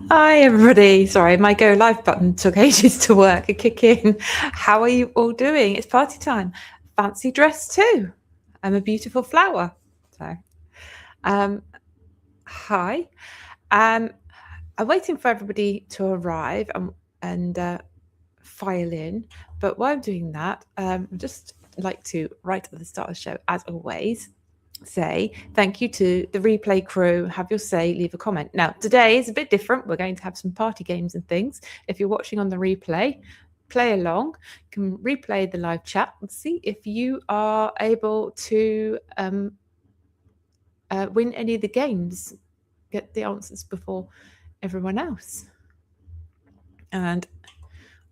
Hi everybody. Sorry, my go live button took ages to work and kick in. How are you all doing? It's party time. Fancy dress too. I'm a beautiful flower. So, hi. I'm waiting for everybody to arrive and file in. But while I'm doing that, I'd just like to, right at the start of the show, as always, say thank you to the replay crew. Have your say, leave a comment. Now today is a bit different. We're going to have some party games and things. If you're watching on the replay, play along. You can replay the live chat and see if you are able to win any of the games, get the answers before everyone else. And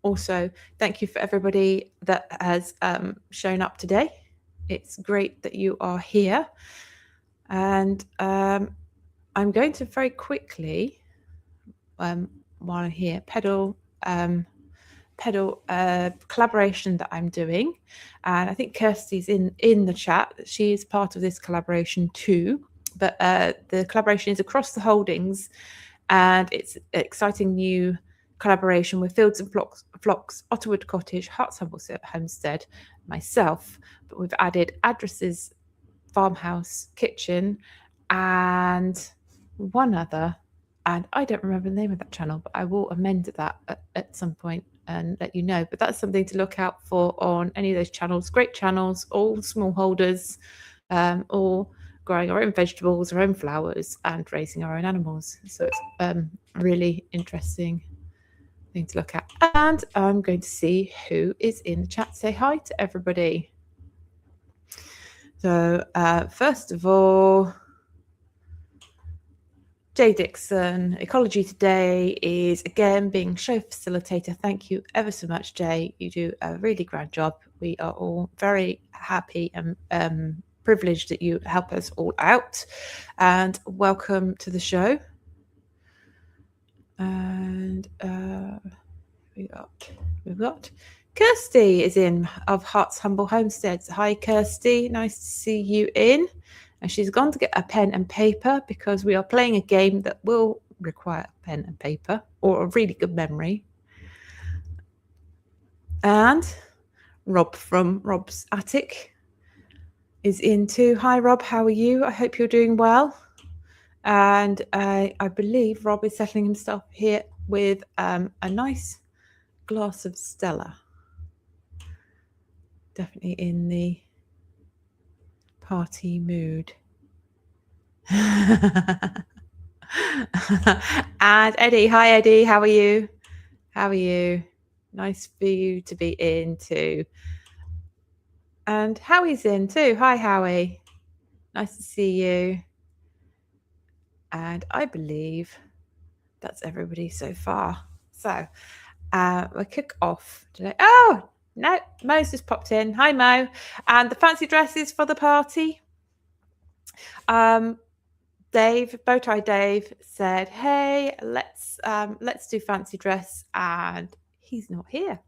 also thank you for everybody that has shown up today. It's great that you are here. And I'm going to very quickly, while I'm here, pedal collaboration that I'm doing. And I think Kirsty's in the chat. She is part of this collaboration too. But the collaboration is across the holdings, and it's an exciting new collaboration with Fields and Flocks, Otterwood Cottage, Hart's Humble Homestead, myself. But we've added addresses, farmhouse, kitchen, and one other, and I don't remember the name of that channel, but I will amend that at some point and let you know. But that's something to look out for on any of those channels. Great channels, all smallholders, all growing our own vegetables, our own flowers, and raising our own animals. So it's a really interesting thing to look at. And I'm going to see who is in the chat. Say hi to everybody. So first of all, Jay Dixon, Ecology Today is again being show facilitator. Thank you ever so much, Jay. You do a really grand job. We are all very happy and privileged that you help us all out. And welcome to the show. And we've got Kirsty is in of Heart's Humble Homesteads. Hi, Kirsty. Nice to see you in. And she's gone to get a pen and paper because we are playing a game that will require a pen and paper or a really good memory. And Rob from Rob's Attic is in too. Hi, Rob. How are you? I hope you're doing well. And I believe Rob is settling himself here with a nice glass of Stella. Definitely in the party mood. And Eddie, hi Eddie, how are you? How are you? Nice for you to be in too. And Howie's in too. Hi Howie. Nice to see you. And I believe that's everybody so far. So we'll kick off today. Oh, no, Mo's just popped in. Hi Mo. And the fancy dresses for the party. Dave, Bowtie Dave said, hey, let's do fancy dress, and he's not here.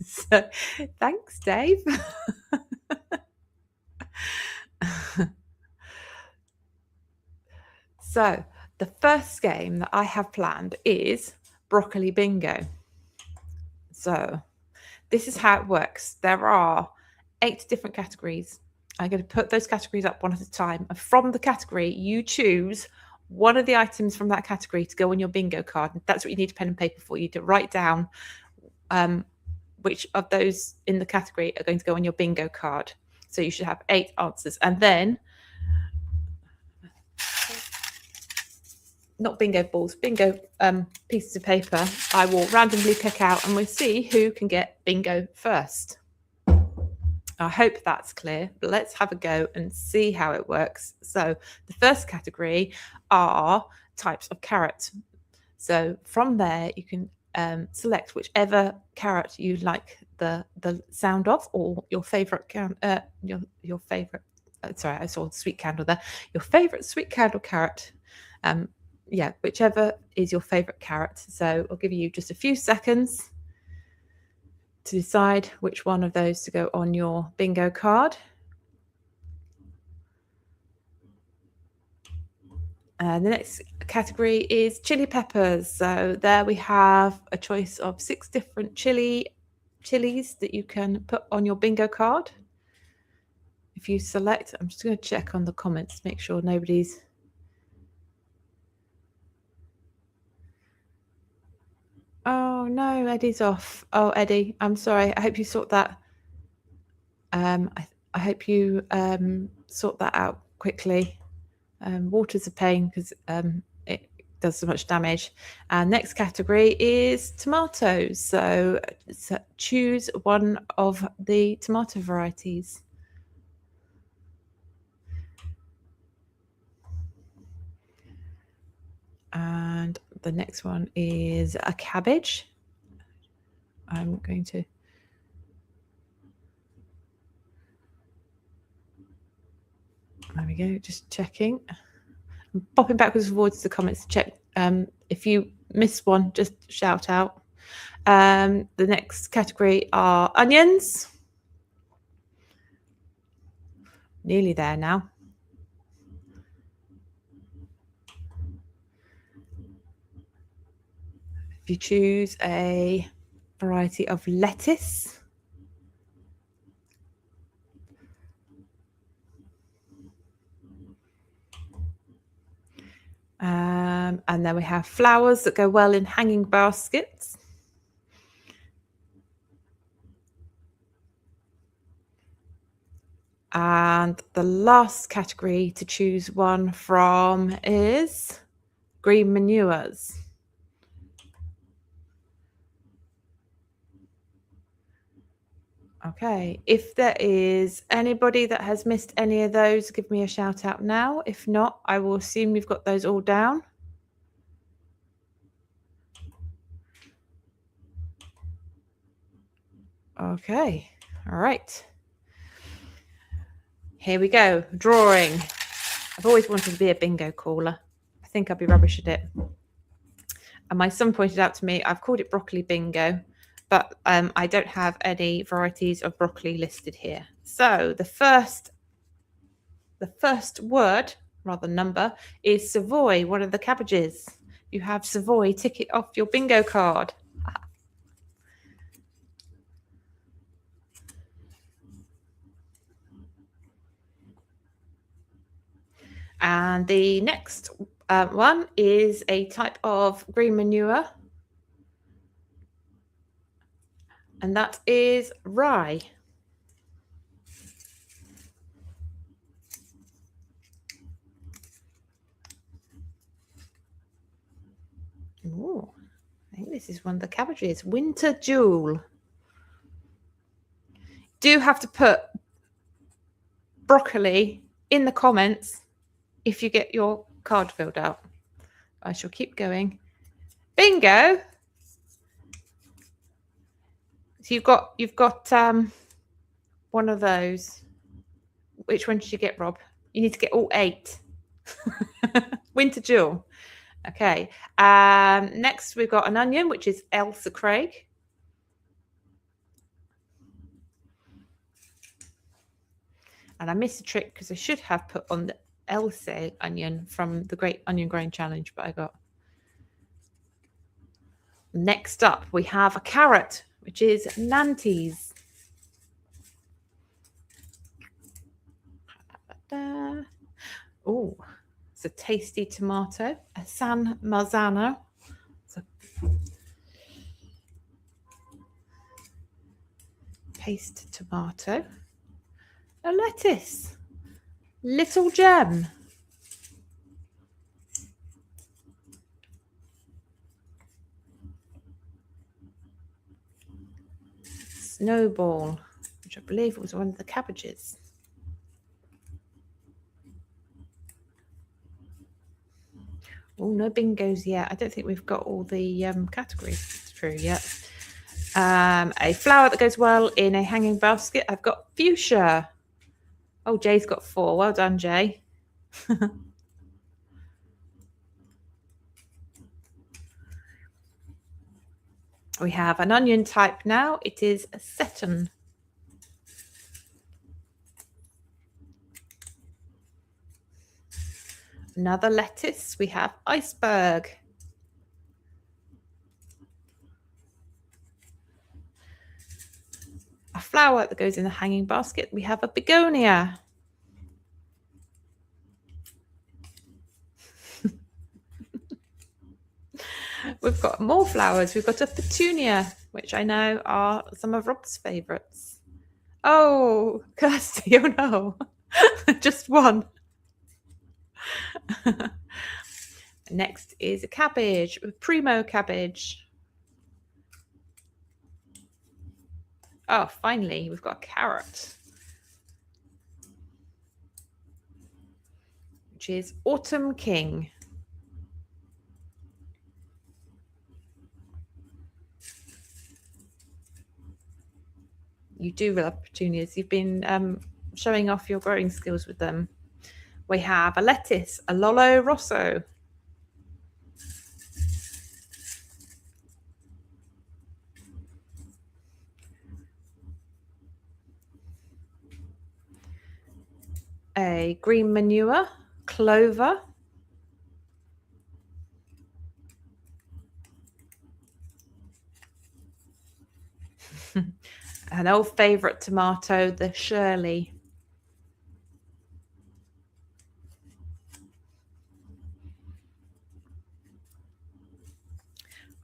So thanks, Dave. So the first game that I have planned is broccoli bingo. So this is how it works. There are 8 different categories. I'm going to put those categories up one at a time. And from the category, you choose one of the items from that category to go on your bingo card. That's what you need a pen and paper for. You need to write down which of those in the category are going to go on your bingo card. So you should have 8 answers. And then, not bingo balls, bingo pieces of paper, I will randomly pick out and we'll see who can get bingo first. I hope that's clear, but let's have a go and see how it works. So the first category are types of carrot. So from there, you can select whichever carrot you like the sound of, or your favorite your favorite. Sorry, I saw the sweet candle there. Your favorite sweet candle carrot. Yeah, whichever is your favorite carrot. So I'll give you just a few seconds to decide which one of those to go on your bingo card. And the next category is chili peppers. So there we have a choice of 6 different chilies that you can put on your bingo card. If you select, I'm just going to check on the comments, make sure nobody's... Oh no, Eddie's off. Oh, Eddie, I'm sorry. I hope you sort that. I hope you sort that out quickly. Water's a pain because it does so much damage. And next category is tomatoes. So choose one of the tomato varieties. And the next one is a cabbage. I'm going to... There we go, just checking. I'm popping backwards and forwards to the comments to check. If you miss one, just shout out. The next category are onions. Nearly there now. If you choose a variety of lettuce. And then we have flowers that go well in hanging baskets. And the last category to choose one from is green manures. Okay, if there is anybody that has missed any of those, give me a shout out now. If not, I will assume you've got those all down. Okay, all right. Here we go, drawing. I've always wanted to be a bingo caller. I think I'd be rubbish at it. And my son pointed out to me, I've called it broccoli bingo, but I don't have any varieties of broccoli listed here. So the first word, rather number, is Savoy, one of the cabbages. You have Savoy, tick it off your bingo card. And the next one is a type of green manure. And that is rye. Ooh, I think this is one of the cabbages. Winter Jewel. Do have to put broccoli in the comments if you get your card filled out. I shall keep going. Bingo. So you've got one of those. Which one did you get, Rob? You need to get all 8. Winter Jewel. Okay. Next we've got an onion, which is Elsa Craig. And I missed a trick because I should have put on the Elsa onion from the Great Onion Growing Challenge, but I got... Next up, we have a carrot, which is Nantes. Oh, it's a tasty tomato, a San Marzano. Paste tomato. A lettuce. Little Gem. Snowball, which I believe was one of the cabbages. Oh, no bingos yet. I don't think we've got all the categories through yet. A flower that goes well in a hanging basket. I've got fuchsia. Oh, Jay's got 4. Well done, Jay. We have an onion type now. It is a Seton. Another lettuce, we have iceberg. A flower that goes in the hanging basket, we have a begonia. We've got more flowers. We've got a petunia, which I know are some of Rob's favourites. Oh, Kirsty, oh no. Just one. Next is a cabbage, a primo cabbage. Oh, finally, we've got a carrot, which is Autumn King. You do love petunias. You've been showing off your growing skills with them. We have a lettuce, a Lollo Rosso. A green manure, clover. An old favourite tomato, the Shirley.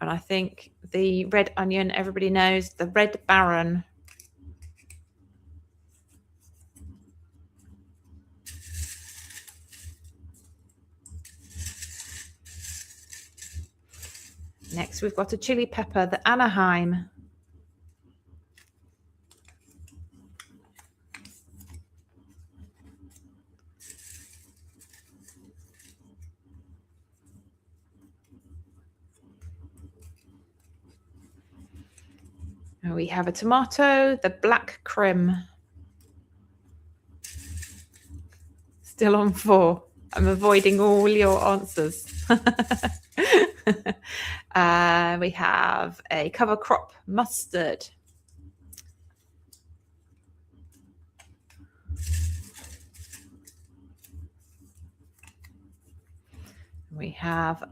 And I think the red onion, everybody knows, the Red Baron. Next, we've got a chili pepper, the Anaheim. And we have a tomato, the Black Crim. Still on 4. I'm avoiding all your answers. We have a cover crop mustard. We have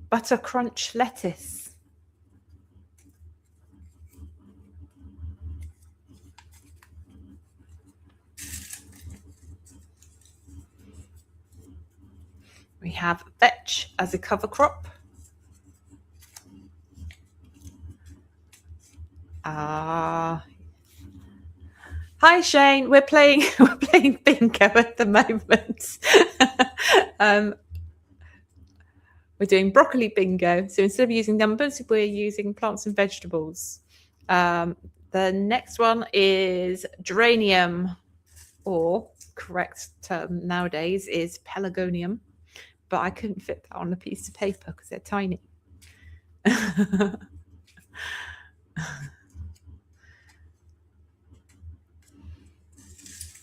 butter crunch lettuce. We have vetch as a cover crop. Hi Shane, we're playing bingo at the moment. We're doing broccoli bingo. So instead of using numbers, we're using plants and vegetables. The next one is geranium, or correct term nowadays is pelargonium. But I couldn't fit that on a piece of paper because they're tiny.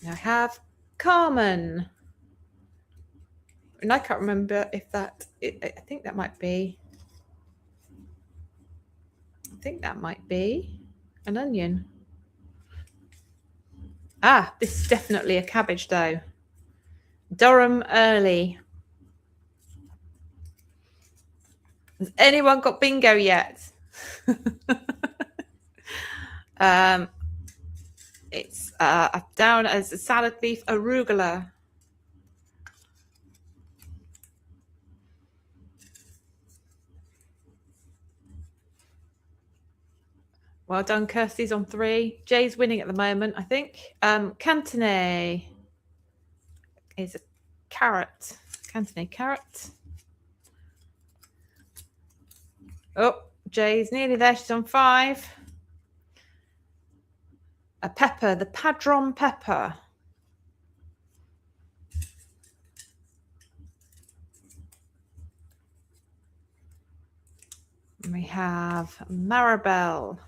I have Carmen. And I can't remember if that, I think that might be an onion. This is definitely a cabbage though. Durham Early. Has anyone got bingo yet? It's down as a salad leaf arugula. Well done, Kirsty's on 3. Jay's winning at the moment, I think. Cantonais is a carrot. Cantonais carrot. Oh, Jay's nearly there. She's on 5. A pepper, the Padron pepper. And we have Maribel.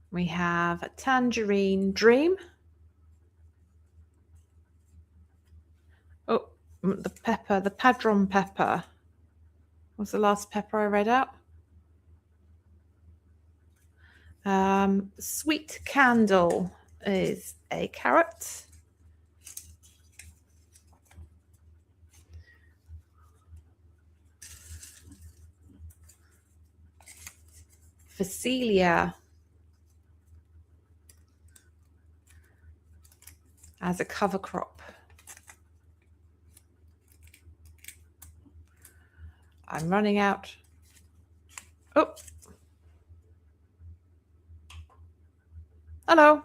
We have a Tangerine Dream. Oh, the pepper, the Padron pepper. What's the last pepper I read out? Sweet candle is a carrot. Phacelia as a cover crop. I'm running out. Oh. Hello.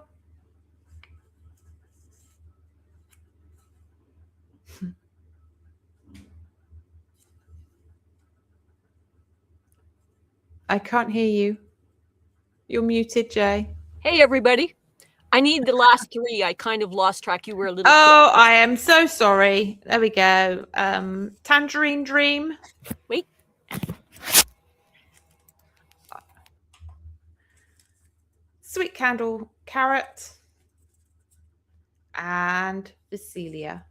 I can't hear you. You're muted, Jay. Hey, everybody. I need the last three. I kind of lost track. You were a little Oh, quick. I am so sorry. There we go. Tangerine Dream. Wait. Sweet Candle, Carrot, and Phacelia.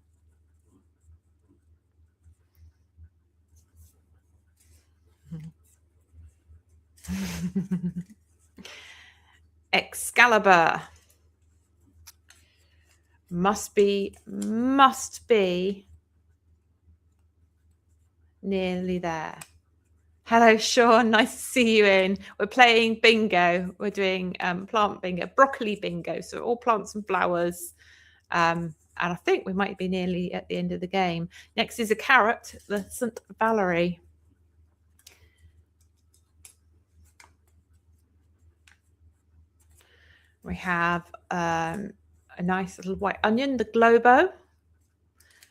Excalibur. Must be nearly there. Hello, Sean. Nice to see you in. We're playing bingo. We're doing plant bingo, broccoli bingo. So all plants and flowers. And I think we might be nearly at the end of the game. Next is a carrot, the St. Valerie. We have a nice little white onion, the Globo,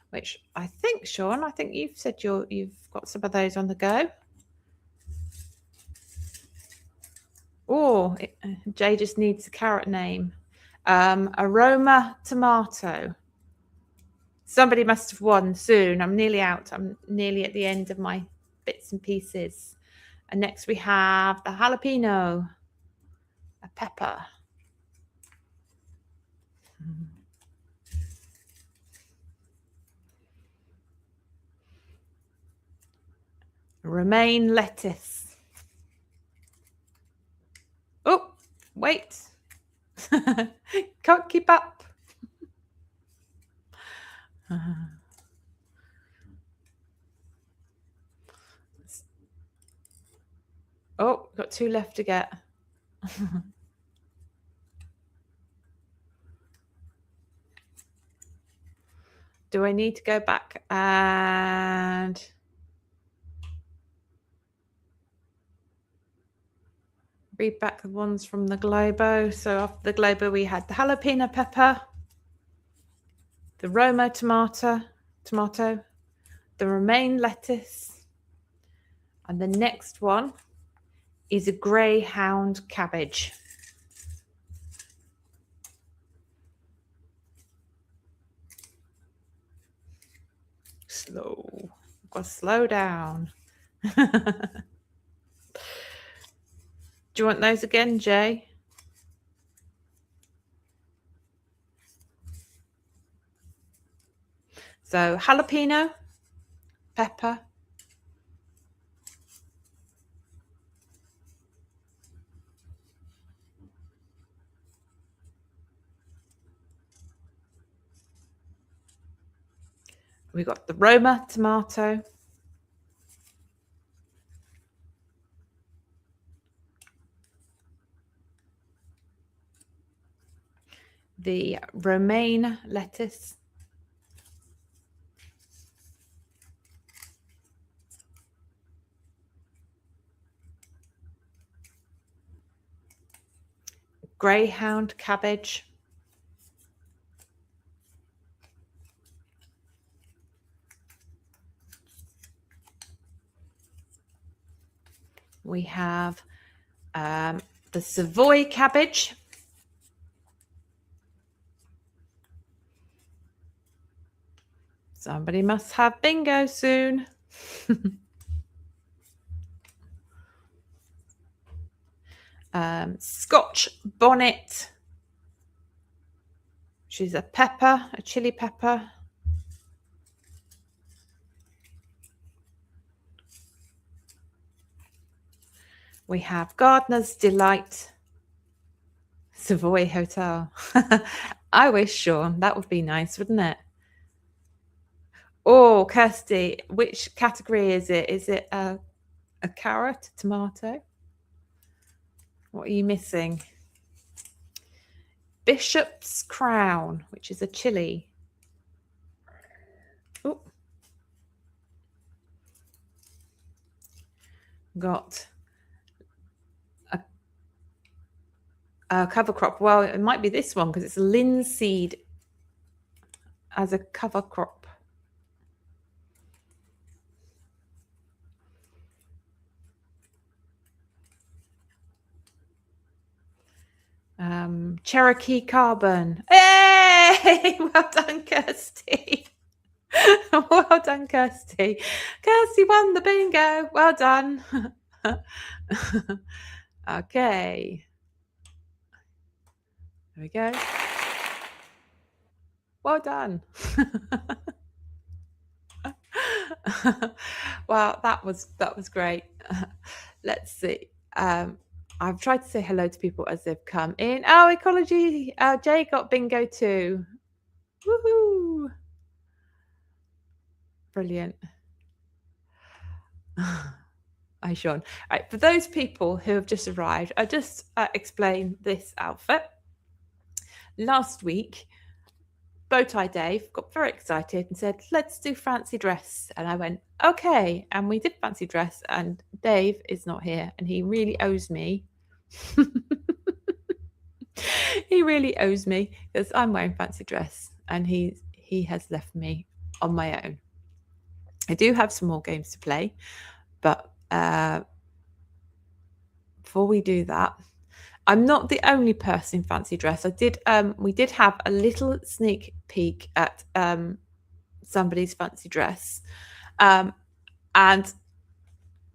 which I think, Sean, I think you've said you've got some of those on the go. Oh, Jay just needs a carrot name. Aroma Tomato. Somebody must have won soon. I'm nearly out. I'm nearly at the end of my bits and pieces. And next we have the jalapeno, a pepper. Romaine lettuce. Oh, wait. Can't keep up. Oh, got two left to get. Do I need to go back and read back the ones from the Globo? So after the Globo, we had the jalapeno pepper, the Roma tomato, the romaine lettuce, and the next one is a greyhound cabbage. Slow. I've got to slow down. Do you want those again, Jay? So jalapeno, pepper, we got the Roma tomato, the romaine lettuce, greyhound cabbage, we have the Savoy cabbage, somebody must have bingo soon. Scotch bonnet, which is a pepper, a chili pepper. We have Gardener's Delight, Savoy Hotel. I wish, Sean. That would be nice, wouldn't it? Oh, Kirsty, which category is it? Is it a carrot, a tomato? What are you missing? Bishop's Crown, which is a chili. Oh. Got a cover crop. Well, it might be this one because it's linseed as a cover crop. Cherokee Carbon. Hey! Well done, Kirsty. Well done, Kirsty. Kirsty won the bingo. Well done. Okay. There we go. Well done. Well, that was great. Let's see. I've tried to say hello to people as they've come in. Oh, ecology. Jay got bingo too. Woohoo! Brilliant. Hi, Sean. Right, for those people who have just arrived, I'll just explain this outfit. Last week, Bowtie Dave got very excited and said, let's do fancy dress. And I went, okay. And we did fancy dress, and Dave is not here, and he really owes me. He really owes me because I'm wearing fancy dress, and he has left me on my own. I do have some more games to play, but before we do that, I'm not the only person in fancy dress. We did have a little sneak peek at somebody's fancy dress, and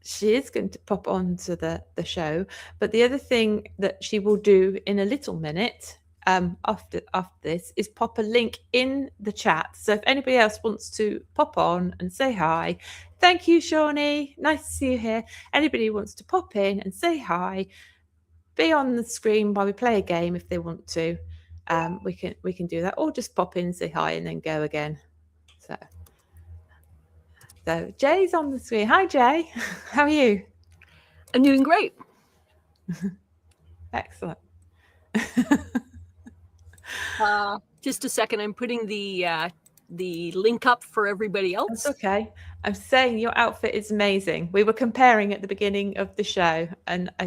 she is going to pop onto the show. But the other thing that she will do in a little minute after this is pop a link in the chat. So if anybody else wants to pop on and say hi, thank you, Shawnee. Nice to see you here. Anybody who wants to pop in and say hi, be on the screen while we play a game if they want to. We can do that, or just pop in, say hi, and then go again. So Jay's on the screen. Hi, Jay. How are you? I'm doing great. Excellent. Just a second. I'm putting the link up for everybody else. That's okay. I'm saying your outfit is amazing. We were comparing at the beginning of the show, and I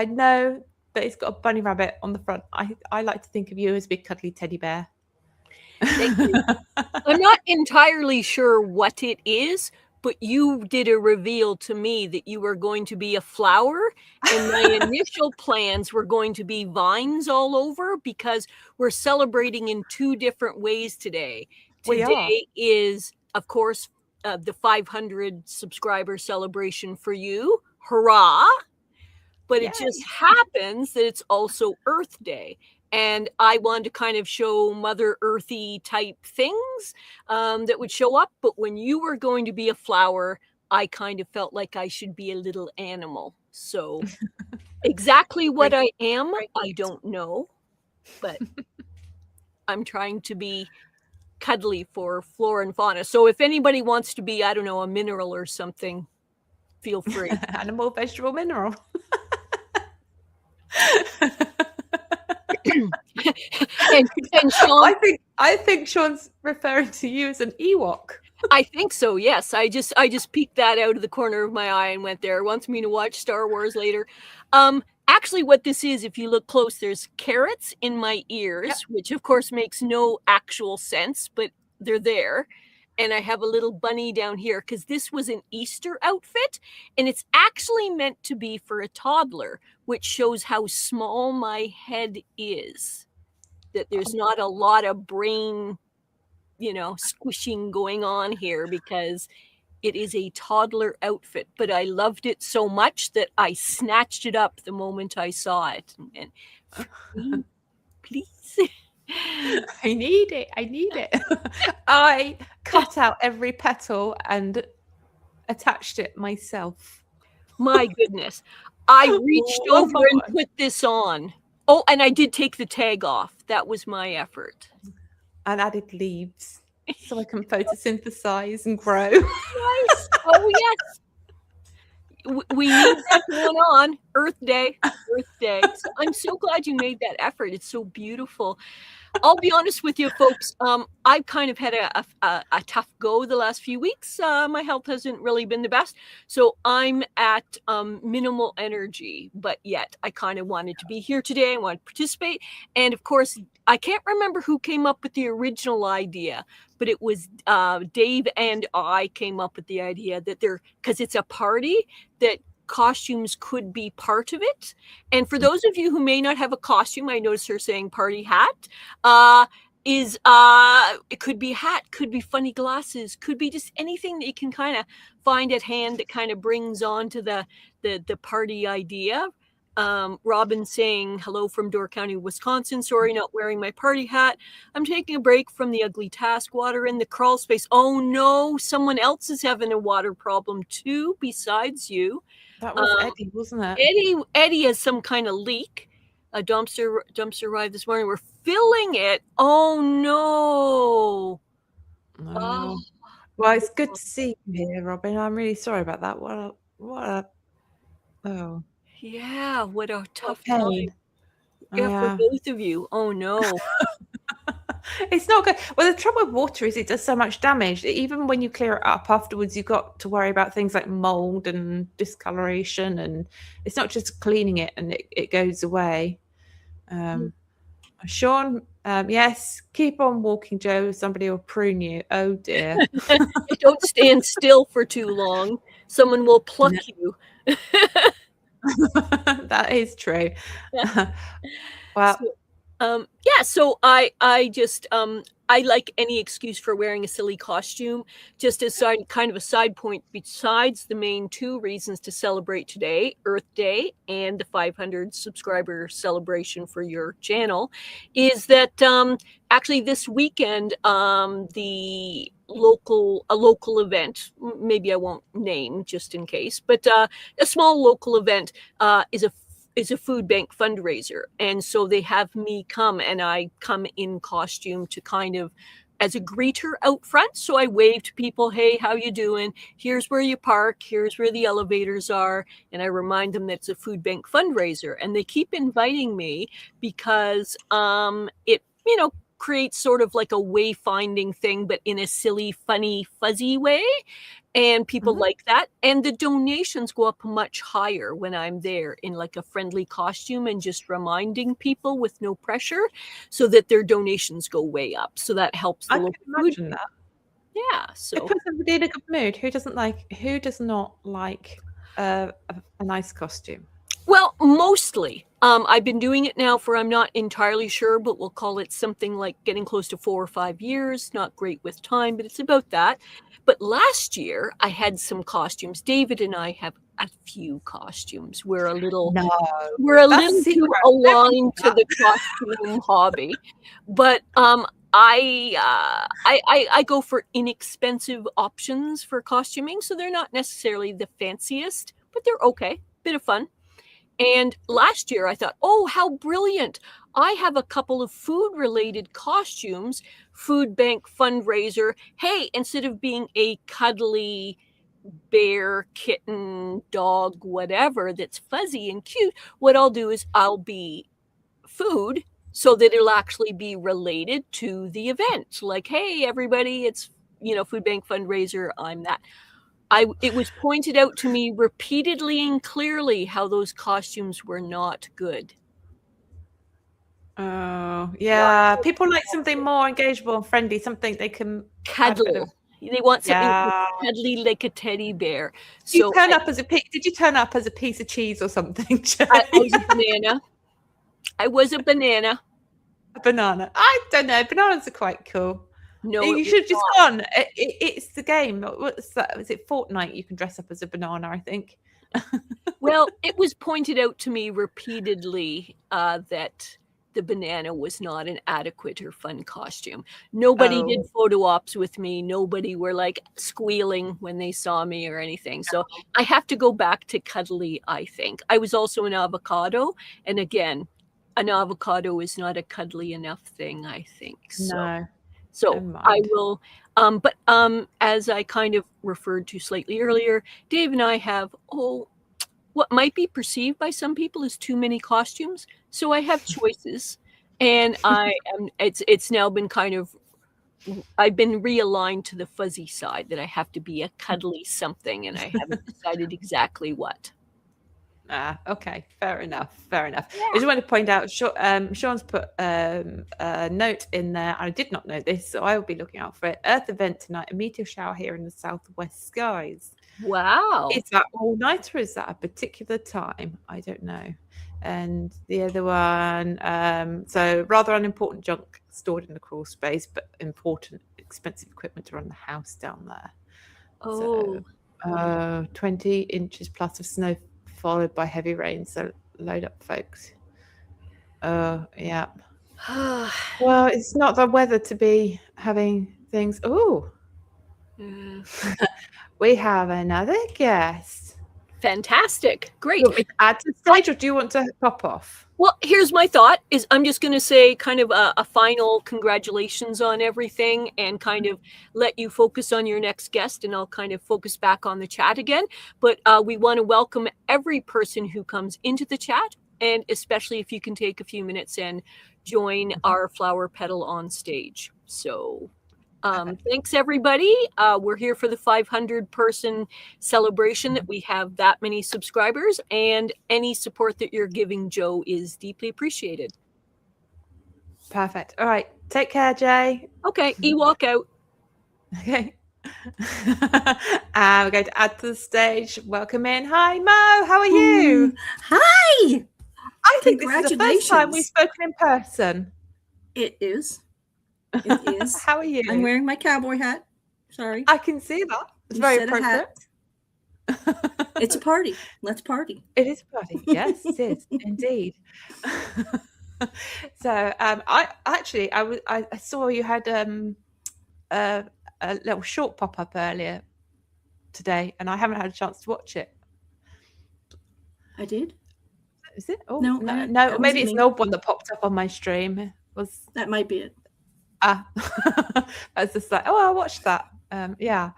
know that it's got a bunny rabbit on the front. I like to think of you as a big cuddly teddy bear. Thank you. I'm not entirely sure what it is, but you did a reveal to me that you were going to be a flower, and my initial plans were going to be vines all over, because we're celebrating in two different ways today. Today is, of course, the 500 subscriber celebration for you. Hurrah! But it just happens that it's also Earth Day. And I wanted to kind of show Mother Earthy type things that would show up. But when you were going to be a flower, I kind of felt like I should be a little animal. So exactly what I am, I don't know. But I'm trying to be cuddly for flora and fauna. So if anybody wants to be, I don't know, a mineral or something, feel free. Animal, vegetable, mineral. and Sean, I think Sean's referring to you as an Ewok. I think so. Yes, I just peeked that out of the corner of my eye and went there. Wants me to watch Star Wars later. Actually, what this is, if you look close, there's carrots in my ears, which of course makes no actual sense, but they're there. And I have a little bunny down here because this was an Easter outfit, and it's actually meant to be for a toddler, which shows how small my head is. That there's not a lot of brain, squishing going on here, because it is a toddler outfit. But I loved it so much that I snatched it up the moment I saw it. And please. I need it. I cut out every petal and attached it myself. My goodness. I reached What's over that and one? put this on. Oh, and I did take the tag off. That was my effort. And added leaves so I can photosynthesize and grow. Nice. Oh, yes. We need that going on. Earth Day. Earth Day. So I'm so glad you made that effort. It's so beautiful. I'll be honest with you, folks. I've kind of had a tough go the last few weeks. My health hasn't really been the best, so I'm at minimal energy. But yet, I kind of wanted to be here today. I wanted to participate, and of course, I can't remember who came up with the original idea, but it was Dave and I came up with the idea that because it's a party, that costumes could be part of it. And for those of you who may not have a costume, I noticed her saying party hat. It could be a hat, could be funny glasses, could be just anything that you can kind of find at hand that kind of brings on to the party idea. Robin saying hello from Door County, Wisconsin. Sorry, not wearing my party hat. I'm taking a break from the ugly task water in the crawl space. Oh no, someone else is having a water problem too, besides you. That was Eddie, wasn't it? Eddie has some kind of leak. A dumpster arrived this morning. We're filling it. Oh no. Oh. Well, it's good to see you here, Robin. I'm really sorry about that. Oh. Yeah, what a tough pain. time. Yeah, for both of you. Oh no. It's not good. Well, the trouble with water is it does so much damage. Even when you clear it up afterwards, you've got to worry about things like mold and discoloration, and it's not just cleaning it and it goes away. Sean, yes, keep on walking, Joe. Somebody will prune you. Oh dear. Don't stand still for too long. Someone will pluck you. That is true. Well, so I just I like any excuse for wearing a silly costume. Just as kind of a side point, besides the main two reasons to celebrate today, Earth Day and the 500 subscriber celebration for your channel, is that actually this weekend a local event, maybe I won't name just in case, but a small local event is a food bank fundraiser. And so they have me come, and I come in costume to kind of as a greeter out front. So I wave to people, hey, how you doing? Here's where you park. Here's where the elevators are. And I remind them that it's a food bank fundraiser. And they keep inviting me because it, creates sort of like a wayfinding thing, but in a silly, funny, fuzzy way. And people like that. And the donations go up much higher when I'm there in like a friendly costume and just reminding people with no pressure, so that their donations go way up. So that helps the local food. Imagine that. Yeah. So it puts somebody in a good mood. Who does not like a nice costume? Well, mostly. I've been doing it now for, I'm not entirely sure, but we'll call it something like getting close to 4 or 5 years. Not great with time, but it's about that. But last year I had some costumes. David and I have a few costumes. We're a little too aligned to the costume hobby. But I go for inexpensive options for costuming, so they're not necessarily the fanciest, but they're okay, bit of fun. And last year I thought, oh, how brilliant. I have a couple of food-related costumes, food bank fundraiser. Hey, instead of being a cuddly bear, kitten, dog, whatever that's fuzzy and cute, what I'll do is I'll be food so that it'll actually be related to the event. Like, hey, everybody, it's, food bank fundraiser. I'm that. It was pointed out to me repeatedly and clearly how those costumes were not good. Oh, yeah. People like something more engageable and friendly, something they can cuddle. They want something cuddly like a teddy bear. So did you turn up as a piece of cheese or something? I was a banana. I was a banana. A banana. I don't know. Bananas are quite cool. No, you should have just gone. It's the game. What's that? Is it Fortnite? You can dress up as a banana, I think. Well, it was pointed out to me repeatedly that the banana was not an adequate or fun costume. Nobody did Oh, photo ops with me. Nobody were like squealing when they saw me or anything. So I have to go back to cuddly, I think. I was also an avocado. And again, an avocado is not a cuddly enough thing, I think. no, So never I mind. will, but as I kind of referred to slightly earlier, Dave and I have, what might be perceived by some people as too many costumes. So I have choices, and it's now been kind of, I've been realigned to the fuzzy side that I have to be a cuddly something, and I haven't decided exactly what. Okay, fair enough. Fair enough. I Yeah. just want to point out, Sean's put a note in there. I did not know this, so I will be looking out for it. Earth event tonight, a meteor shower here in the southwest skies. Wow. Is that all night or is that a particular time? I don't know. And the other one, so rather unimportant junk stored in the crawl space, but important, expensive equipment to run the house down there. Oh. So 20 inches plus of snow followed by heavy rain. So load up, folks. Yeah. Well, it's not the weather to be having things. Oh, Yeah. we have another guest. Fantastic. Great. Do you want me to add to the stage or do you want to pop off? Well, here's my thought is I'm just going to say kind of a final congratulations on everything and kind of let you focus on your next guest, and I'll kind of focus back on the chat again. But we want to welcome every person who comes into the chat, and especially if you can take a few minutes and join our flower petal on stage. So thanks, everybody. We're here for the 500-person celebration that we have that many subscribers, and any support that you're giving Joe is deeply appreciated. Perfect. All right. Take care, Jay. Okay, Ewok out. Okay. And we're going to add to the stage. Welcome in. Hi, Mo. How are you? Hi. I think this is the first time we've Congratulations. spoken in person. It is. It is. How are you? I'm wearing my cowboy hat. Sorry. I can see that. It's You very said a hat. appropriate. It's a party. Let's party. It is a party. Yes, it is indeed. So I saw you had a little short pop up earlier today, and I haven't had a chance to watch it. I did. Is it? Oh No, no, that maybe wasn't it's me. an old one that popped up on my stream. It was That might be it. I was just like, oh, I'll watch that. Yeah.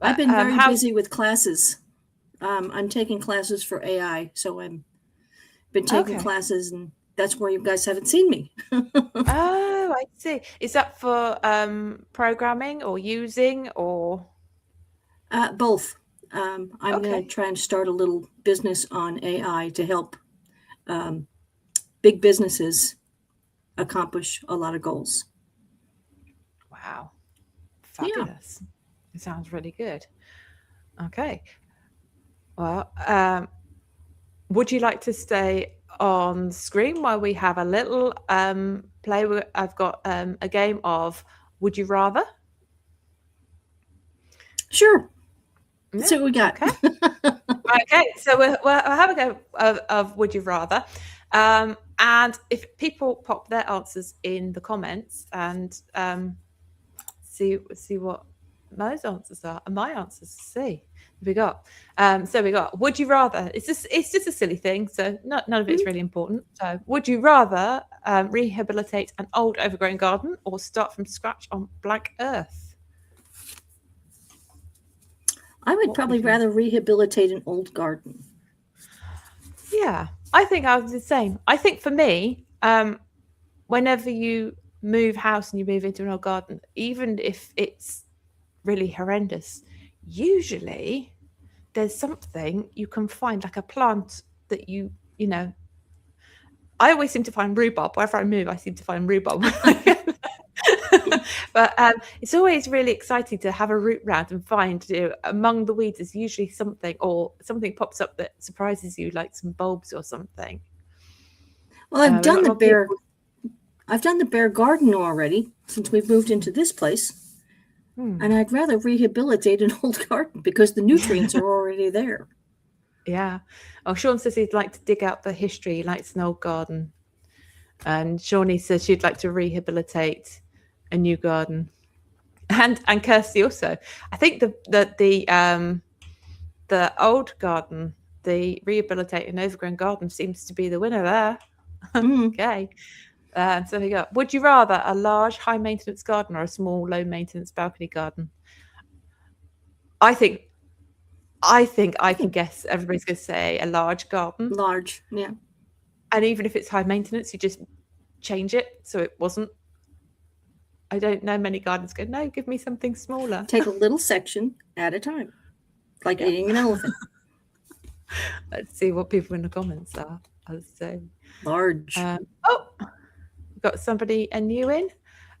I've been very how's- busy with classes. I'm taking classes for AI, so I've been taking Okay. classes, and that's where you guys haven't seen me. Oh, I see. Is that for programming or using or? Both. I'm going Okay. to try and start a little business on AI to help big businesses accomplish a lot of goals. Wow. Fabulous. It sounds really good. Okay. Well, would you like to stay on screen while we have a little play? I've got a game of Would You Rather? Sure. Yeah, Let's see what we got. Okay, so we're having a go of Would You Rather. And if people pop their answers in the comments and see what Mo's answers are and my answers, see we got. So we got Would you rather? It's just a silly thing, so none of it's really important. So would you rather rehabilitate an old overgrown garden or start from scratch on blank earth? I would What probably would you- rather rehabilitate an old garden. Yeah, I think I was the same. I think for me, whenever you move house and you move into an old garden, even if it's really horrendous, usually there's something you can find, like a plant that you know. I always seem to find rhubarb. Wherever I move, I seem to find rhubarb. But it's always really exciting to have a root round and find, among the weeds is usually something, or something pops up that surprises you, like some bulbs or something. Well, I've done a lot of I've done the bear garden already since we've moved into this place. And I'd rather rehabilitate an old garden because the nutrients are already there. Yeah. Oh, Sean says he'd like to dig out the history. He likes an old garden. And Shawnee says she'd like to rehabilitate a new garden. And Kirsty also. I think the old garden, the rehabilitate an overgrown garden, seems to be the winner there. Okay. So we go. Would you rather a large, high maintenance garden or a small, low maintenance balcony garden? I think I can guess everybody's going to say a large garden. Large, yeah. And even if it's high maintenance, you just change it so it wasn't. I don't know many gardens go, no, give me something smaller. Take a little section at a time, like eating an elephant. Let's see what people in the comments are. I'll say large. We've got somebody new in.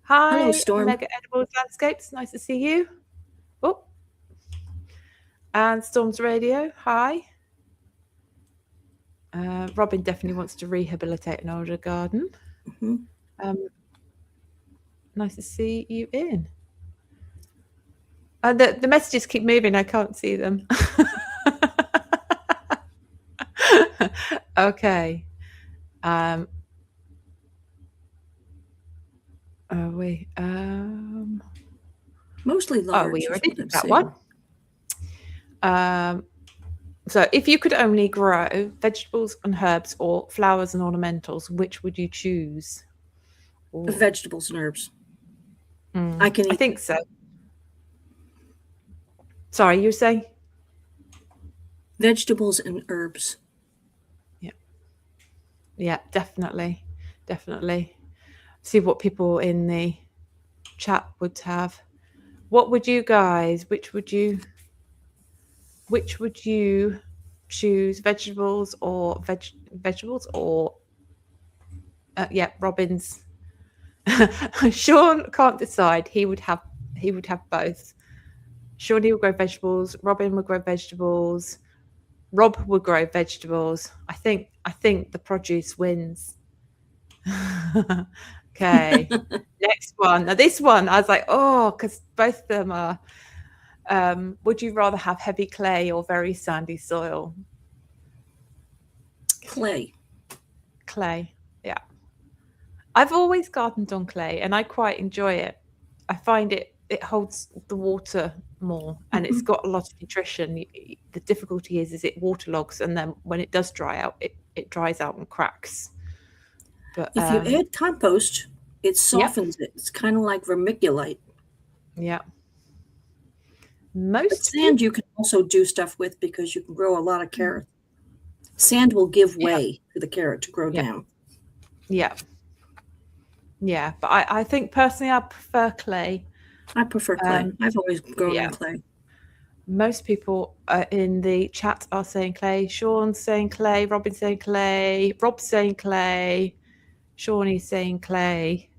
Hi, hello, Storm. Mega Edibles Landscapes. Nice to see you. Oh, and Storm's Radio. Hi. Robin definitely wants to rehabilitate an older garden. Nice to see you in. The messages keep moving. I can't see them. Okay. Mostly large. Oh, we already did that one. So if you could only grow vegetables and herbs or flowers and ornamentals, which would you choose? Ooh. Vegetables and herbs. I can eat. I think so. Sorry, you say? Vegetables and herbs. Yeah, definitely. See what people in the chat would have. What would you guys? Which would you choose? Vegetables or vegetables or? Yeah, Robin's. Sean can't decide. He would have both. Shawnee would grow vegetables. Robin would grow vegetables. Rob would grow vegetables. I think the produce wins. Okay. Next one. Now this one, I was like, oh, because both of them are. Would you rather have heavy clay or very sandy soil? Clay. Yeah. I've always gardened on clay, and I quite enjoy it. I find it holds the water more, and it's got a lot of nutrition. The difficulty is it waterlogs, and then when it does dry out, it dries out and cracks. But if you add compost, it softens it. It's kind of like vermiculite. Yeah. But sand you can also do stuff with because you can grow a lot of carrots. Sand will give way to the carrot to grow down. Yeah. Yeah, but I think personally I prefer clay. I prefer clay. I've always grown in clay. Most people in the chat are saying clay. Sean's saying clay. Robin's saying clay. Rob's saying clay. Shawnee's saying clay.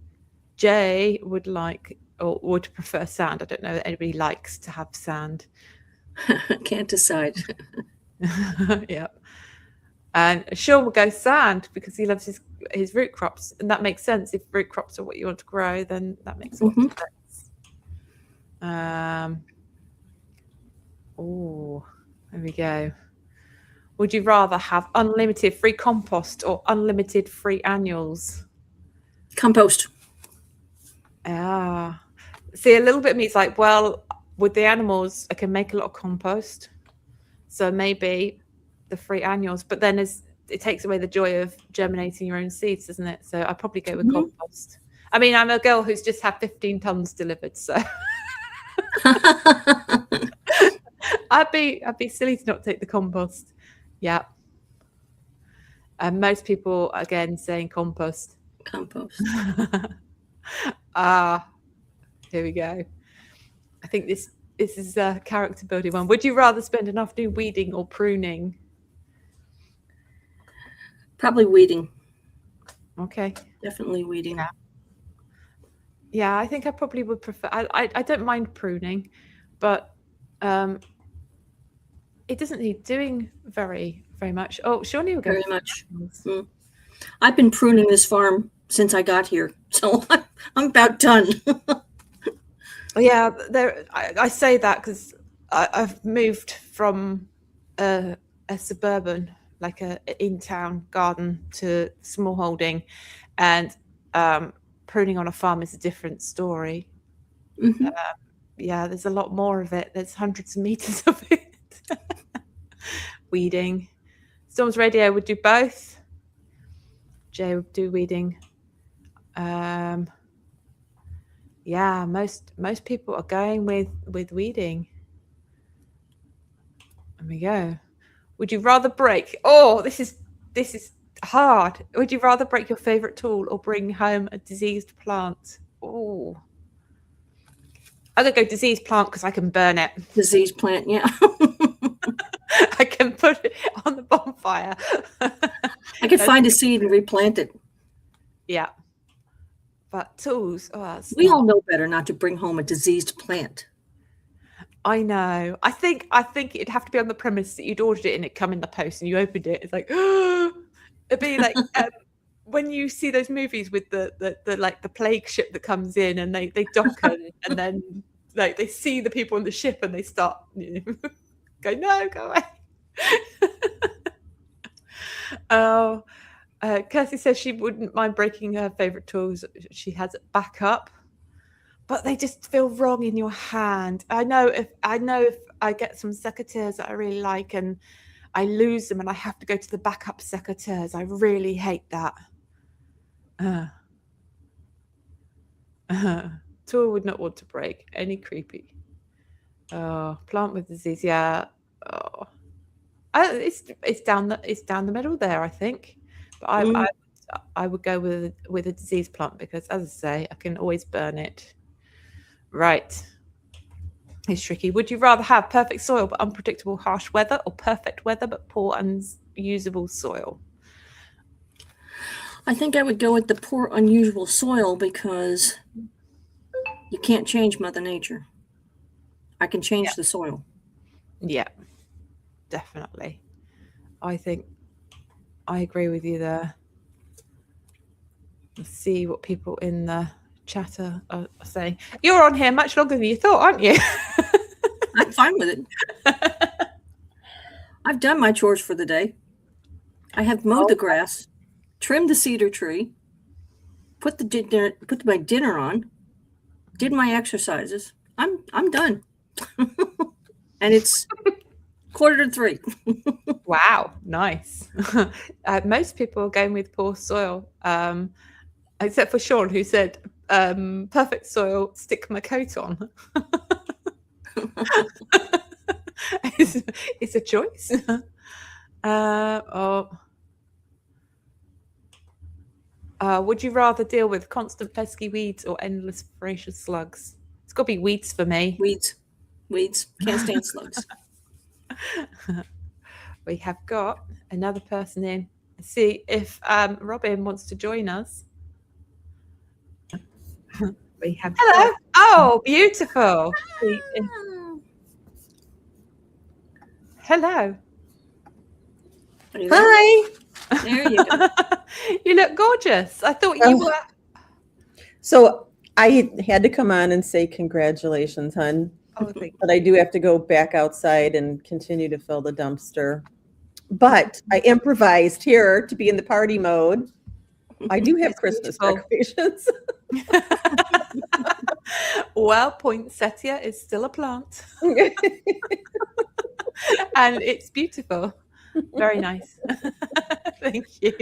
Jay would like or would prefer sand. I don't know that anybody likes to have sand. Can't decide. Yeah. And Sean will go sand because he loves his root crops. And that makes sense. If root crops are what you want to grow, then that makes a lot of sense. Oh, there we go. Would you rather have unlimited free compost or unlimited free annuals? Compost. See, a little bit of me is like, well, with the animals, I can make a lot of compost. So maybe the free annuals, but then it takes away the joy of germinating your own seeds, doesn't it? So I'd probably go with compost. I mean, I'm a girl who's just had 15 tons delivered, so I'd be silly to not take the compost. Yeah. And most people again saying compost. Here we go. I think this is a character building one. Would you rather spend an afternoon weeding or pruning? Probably weeding. Okay. Definitely weeding. Yeah, I think I probably would prefer. I don't mind pruning, but it doesn't need doing very much. Oh, Shawnee will go very much. I've been pruning this farm since I got here, so I'm about done. Yeah, I say that because I've moved from a suburban, like a in-town garden, to small holding, and pruning on a farm is a different story. Mm-hmm. Yeah, there's a lot more of it. There's hundreds of meters of it. Weeding. Storms Radio would do both. Jay would do weeding. Yeah, most people are going with weeding. There we go. Would you rather break? Oh, this is hard. Would you rather break your favorite tool or bring home a diseased plant? Oh, I'm gonna go diseased plant because I can burn it. Diseased plant, yeah. I can put it on the bonfire. I could find a seed and replant it. Yeah. But tools, we all know better not to bring home a diseased plant. I know. I think it'd have to be on the premise that you'd ordered it and it come in the post and you opened it. It's like, it'd be like when you see those movies with the like the plague ship that comes in and they dock and then like they see the people on the ship and they start go, no, go away. Oh, Kirsty says she wouldn't mind breaking her favorite tools. She has it back up, but they just feel wrong in your hand. I know if I get some secateurs that I really like and I lose them and I have to go to the backup secateurs, I really hate that. Tool would not want to break. Any creepy. Oh, plant with disease. Yeah. Oh. It's down the middle there, I think. But I would go with a disease plant because, as I say, I can always burn it. Right. It's tricky. Would you rather have perfect soil but unpredictable harsh weather, or perfect weather but poor unusable soil? I think I would go with the poor unusual soil because you can't change Mother Nature. I can change the soil. Yeah, definitely. I think I agree with you there. Let's see what people in the chat are saying. You're on here much longer than you thought, aren't you? I'm fine with it. I've done my chores for the day. I have mowed the grass, trimmed the cedar tree, put my dinner on, did my exercises. I'm done. And it's 2:45. Wow, nice. Most people are going with poor soil, except for Sean, who said, perfect soil, stick my coat on. It's a choice. Would you rather deal with constant pesky weeds or endless voracious slugs? It's got to be weeds for me. Weeds. Can't stand slugs. We have got another person in. Let's see if Robin wants to join us. We have hello. Oh, beautiful. Hello. Hi. There you go. You look gorgeous. I thought you were. So I had to come on and say congratulations, hon. Oh, but I do have to go back outside and continue to fill the dumpster. But I improvised here to be in the party mode. I do have Christmas decorations. Well, poinsettia is still a plant. And it's beautiful. Very nice. Thank you.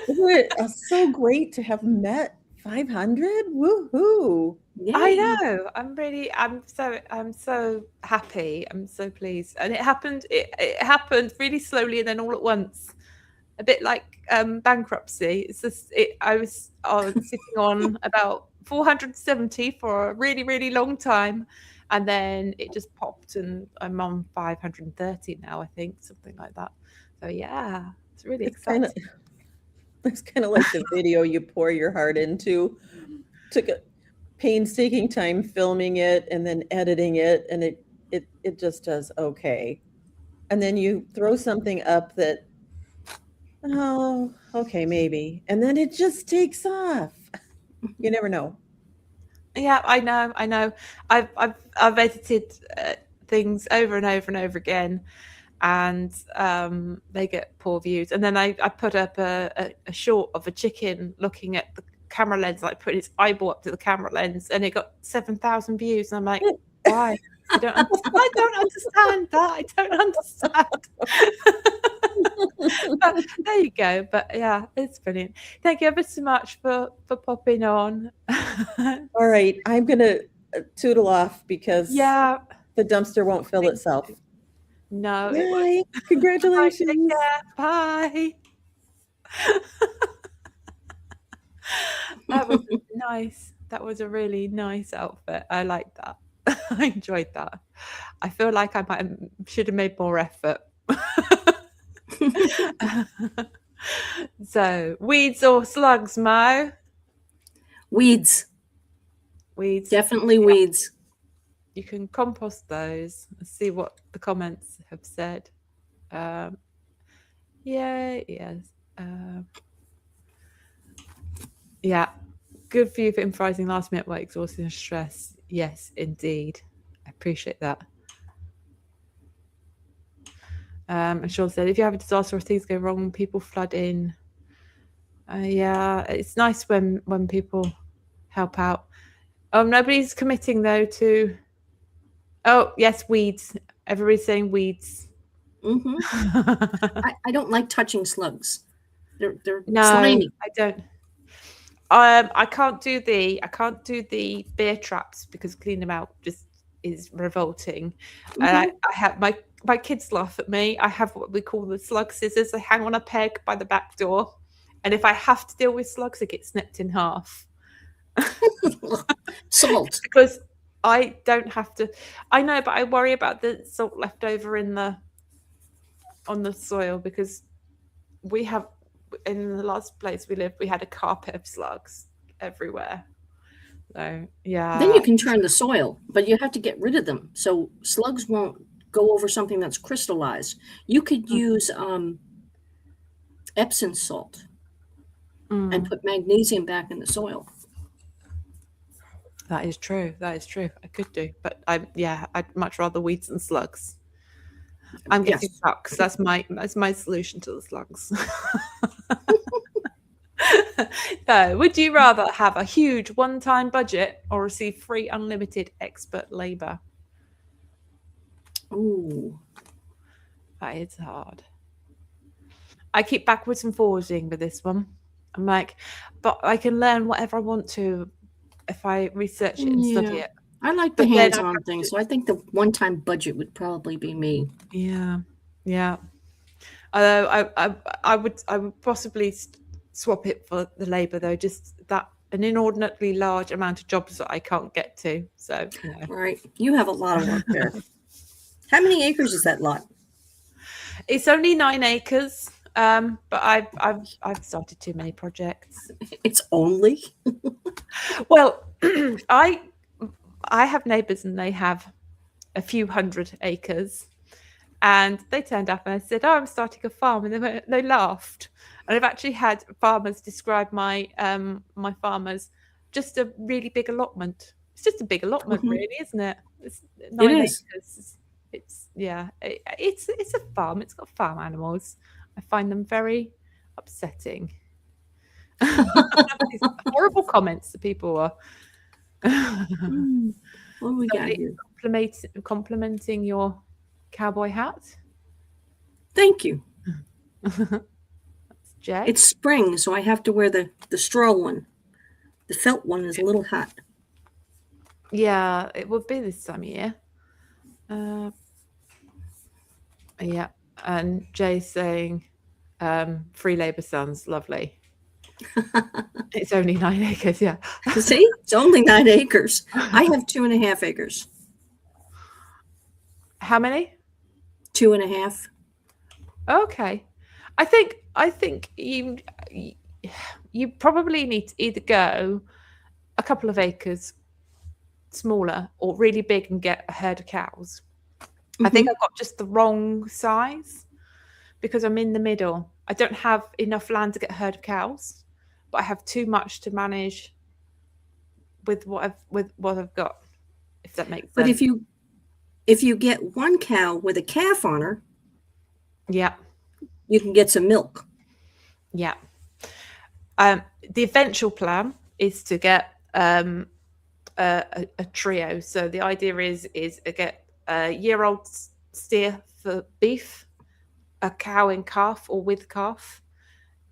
Isn't it so great to have met 500? Woohoo! Yeah. I know. I'm so happy. I'm so pleased. And it happened really slowly and then all at once. A bit like bankruptcy. It's just I was sitting on about 470 for a really, really long time. And then it just popped and I'm on 530 now, I think, something like that. So yeah, it's really exciting. It's kind of like the video you pour your heart into. Took a painstaking time filming it and then editing it, and it just does okay. And then you throw something up that, oh, okay, maybe. And then it just takes off. You never know. Yeah, I know. I've edited things over and over and over again, and they get poor views. And then I put up a short of a chicken looking at the camera lens, like putting its eyeball up to the camera lens, and it got 7,000 views. And I'm like, why? I don't understand that. I don't understand. But there you go. But yeah, it's brilliant. Thank you ever so much for popping on. All right, I'm gonna toodle off because Yeah. the dumpster won't fill itself. No, it Bye. was. Congratulations. Bye. That was nice. That was a really nice outfit. I liked that. I enjoyed that. I feel like I should have made more effort. So, weeds or slugs, Mo? Weeds. Weeds. Definitely weeds. You can compost those and see what the comments have said. Yes. Yeah. Good for you for improvising last minute while exhausting and stress. Yes, indeed. I appreciate that. And Sean said, if you have a disaster or things go wrong, people flood in. Yeah, it's nice when people help out. Nobody's committing though to. Oh yes, weeds. Everybody's saying weeds. Mm-hmm. I don't like touching slugs. They're no, slimy. I don't. I can't do the beer traps because cleaning them out just is revolting. Mm-hmm. And I have my kids laugh at me. I have what we call the slug scissors. They hang on a peg by the back door, and if I have to deal with slugs, they get snipped in half. Salt. Because I don't have to. I know, but I worry about the salt left over on the soil because we have. In the last place we lived, we had a carpet of slugs everywhere. So yeah. Then you can turn the soil, but you have to get rid of them. So slugs won't go over something that's crystallized. You could use Epsom salt and put magnesium back in the soil. That is true. I could do, but I'd much rather weeds than slugs. I'm getting slugs. That's my solution to the slugs. So, would you rather have a huge one-time budget or receive free unlimited expert labor? Ooh, that is hard. I keep backwards and forwarding with this one. I'm like, but I can learn whatever I want to if I research it and study it. I like the hands-on thing, so I think the one-time budget would probably be me. Yeah. Although I would possibly swap it for the labor though. Just that an inordinately large amount of jobs that I can't get to. So right, you have a lot of work there. How many acres is that lot? It's only 9 acres. But I've started too many projects. It's only. Well, I have neighbours and they have a few hundred acres, and they turned up and I said, "Oh, I'm starting a farm," and they laughed. And I've actually had farmers describe my farm as just a really big allotment. It's just a big allotment, really, isn't it? It's 9 acres. It's it's a farm. It's got farm animals. I find them very upsetting. These horrible comments that people are. What do we got here? Complimenting your cowboy hat. Thank you. That's Jay. It's spring, so I have to wear the straw one. The felt one is a little hot. Yeah, it would be this time of year. Yeah, and Jay's saying free labor sounds lovely. It's only 9 acres, yeah. See, it's only 9 acres. I have 2.5 acres. How many? 2.5. Okay, I think you probably need to either go a couple of acres smaller or really big and get a herd of cows. I think I've got just the wrong size because I'm in the middle. I don't have enough land to get a herd of cows, but I have too much to manage with what I've got, if that makes sense. But if you get one cow with a calf on her, Yeah. You can get some milk. Yeah. The eventual plan is to get a trio. So the idea is to get a year-old steer for beef, a cow in calf or with calf,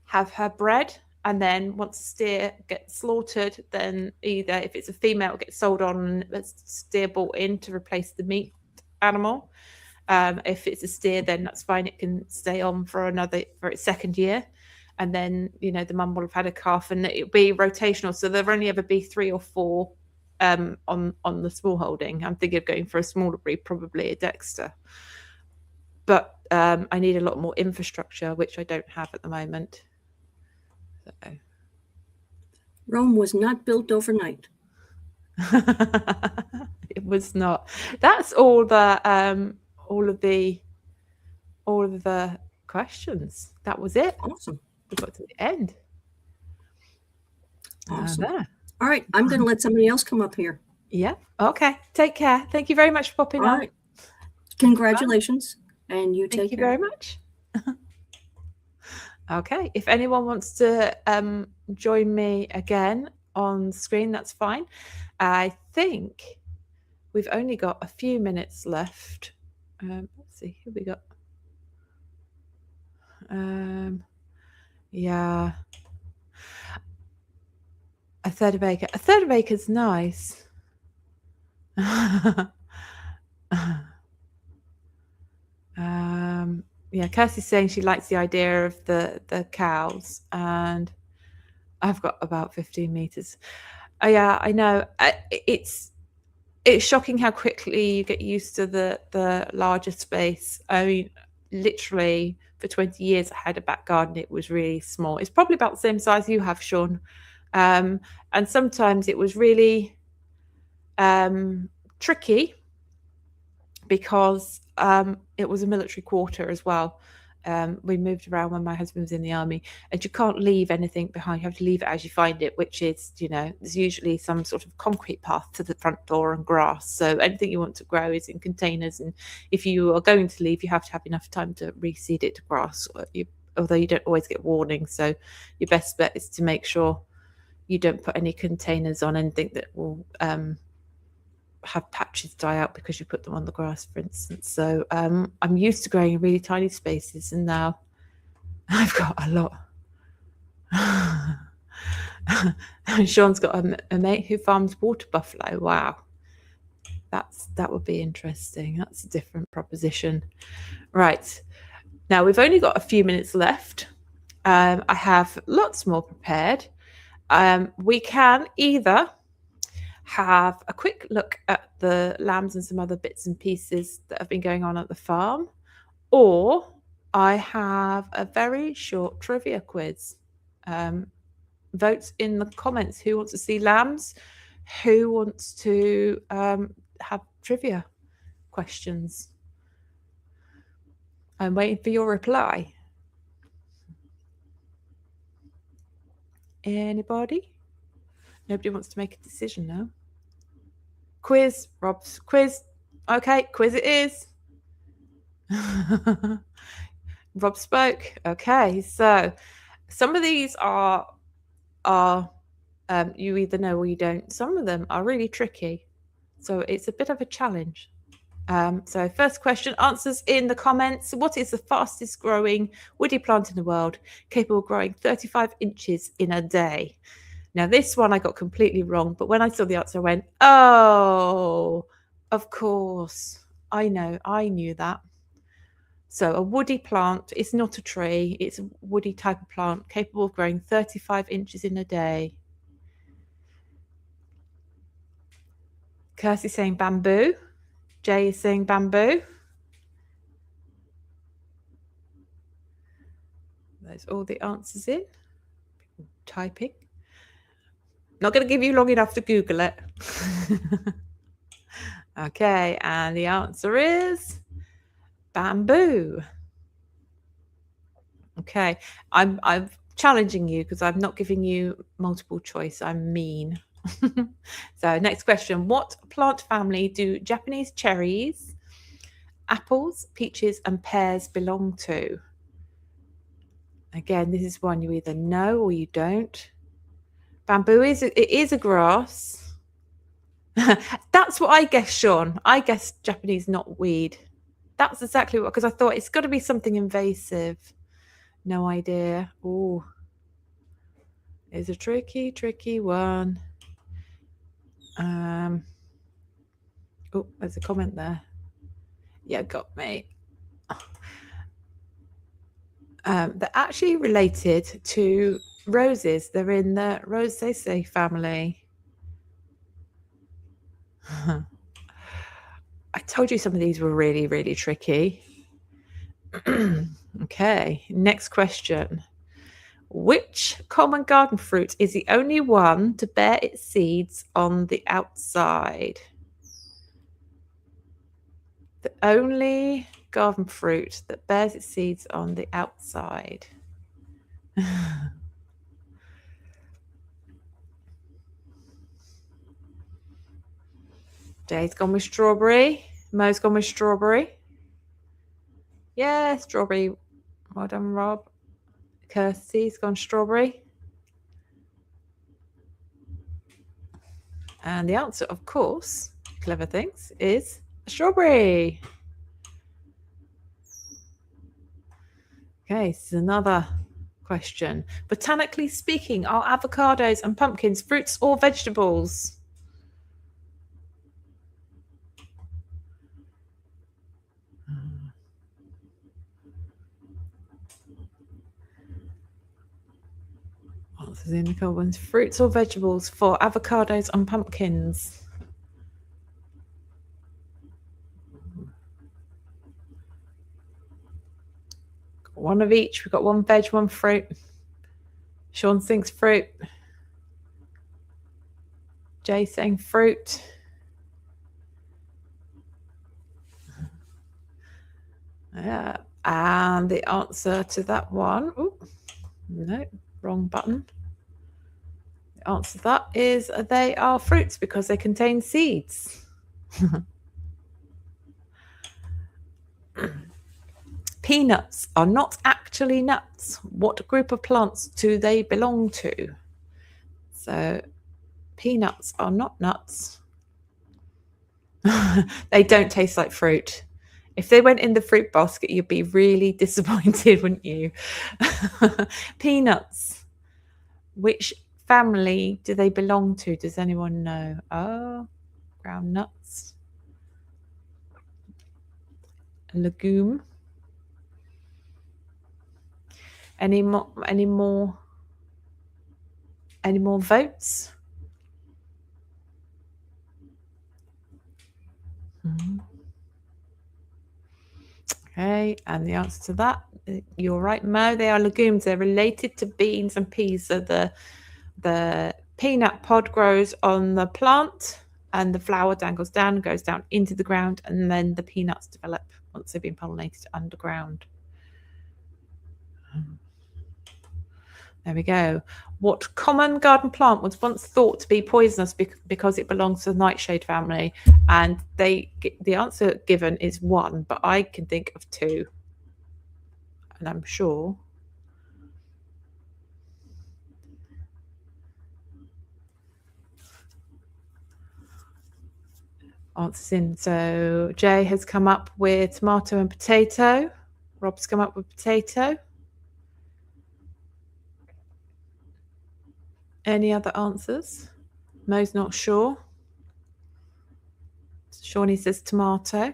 have her bred, and then once the steer gets slaughtered, then either if it's a female, it gets sold on, a steer bought in to replace the meat animal. If it's a steer, then that's fine. It can stay on for its second year. And then, the mum will have had a calf, and it'll be rotational. So there'll only ever be 3 or 4 on the small holding. I'm thinking of going for a smaller breed, probably a Dexter. But I need a lot more infrastructure, which I don't have at the moment. So. Rome was not built overnight. It was not. That's all the all of the questions. That was it. Awesome. We got to the end. Awesome. All right, I'm going to let somebody else come up here. Yeah. Okay. Take care. Thank you very much for popping on. Right. Congratulations, and you take care. Thank you very much. Okay. If anyone wants to join me again on screen, that's fine. I think we've only got a few minutes left. Let's see, who we got? Yeah. A third of acre. A third of acre's nice. Yeah, Kirsty's saying she likes the idea of the cows, and I've got about 15 meters. Yeah, I know. It's shocking how quickly you get used to the larger space. I mean, literally for 20 years I had a back garden. It was really small. It's probably about the same size you have, Sean. And sometimes it was really tricky because it was a military quarter as well. We moved around when my husband was in the army, and you can't leave anything behind. You have to leave it as you find it, which is, there's usually some sort of concrete path to the front door and grass. So anything you want to grow is in containers. And if you are going to leave, you have to have enough time to reseed it to grass, although you don't always get warnings. So your best bet is to make sure you don't put any containers on anything that will have patches die out because you put them on the grass, for instance. So I'm used to growing in really tiny spaces, and now I've got a lot. Sean's got a mate who farms water buffalo. Wow, that would be interesting. That's a different proposition. Right, now we've only got a few minutes left. I have lots more prepared. We can either have a quick look at the lambs and some other bits and pieces that have been going on at the farm, or I have a very short trivia quiz. Vote in the comments who wants to see lambs, who wants to have trivia questions. I'm waiting for your reply. Anybody? Nobody wants to make a decision now. Quiz, Rob's quiz. Okay, quiz it is. Rob spoke. Okay, so some of these are you either know or you don't. Some of them are really tricky, so it's a bit of a challenge. So first question, answers in the comments. What is the fastest growing woody plant in the world, capable of growing 35 inches in a day? Now, this one I got completely wrong, but when I saw the answer, I went, oh, of course. I knew that. So a woody plant is not a tree. It's a woody type of plant capable of growing 35 inches in a day. Kirsty's saying bamboo. Jay is saying bamboo. There's all the answers in. People typing. Not going to give you long enough to Google it. Okay, and the answer is bamboo. Okay, I'm challenging you because I'm not giving you multiple choice. I'm mean. So next question, what plant family do Japanese cherries apples, peaches, and pears belong to? Again, this is one you either know or you don't. Bamboo is a grass. That's what I guess, Sean. I guess Japanese knotweed. That's exactly what, because I thought it's got to be something invasive. No idea. Oh, it's a tricky one. Oh, there's a comment there. Yeah, got me. They're actually related to roses. They're in the Rosaceae family. I told you some of these were really, really tricky. Okay, next question. Which common garden fruit is the only one to bear its seeds on the outside? The only garden fruit that bears its seeds on the outside. Jay's gone with strawberry. Mo's gone with strawberry. Yeah, strawberry. Well done, Rob. Kirsty's gone strawberry. And the answer, of course, clever things, is strawberry. Okay, this is another question. Botanically speaking, are avocados and pumpkins fruits or vegetables? Answers in the comments. Fruits or vegetables for avocados and pumpkins? One of each. We've got one veg, one fruit. Sean thinks fruit. Jay saying fruit. Yeah. And the answer to that one, no, wrong button. The answer to that is they are fruits because they contain seeds. Peanuts are not actually nuts. What group of plants do they belong to? So peanuts are not nuts. They don't taste like fruit. If they went in the fruit basket, you'd be really disappointed, wouldn't you? Peanuts. Which family do they belong to? Does anyone know? Oh, ground nuts. A legume. Any more votes? Okay, and the answer to that, you're right, Mo. They are legumes. They're related to beans and peas. So the peanut pod grows on the plant, and the flower dangles down, goes down into the ground, and then the peanuts develop once they've been pollinated underground. There we go. What common garden plant was once thought to be poisonous because it belongs to the nightshade family? And the answer given is one, but I can think of two. And I'm sure. Answers in. So Jay has come up with tomato and potato. Rob's come up with potato. Any other answers? Mo's not sure. Shawnee says tomato.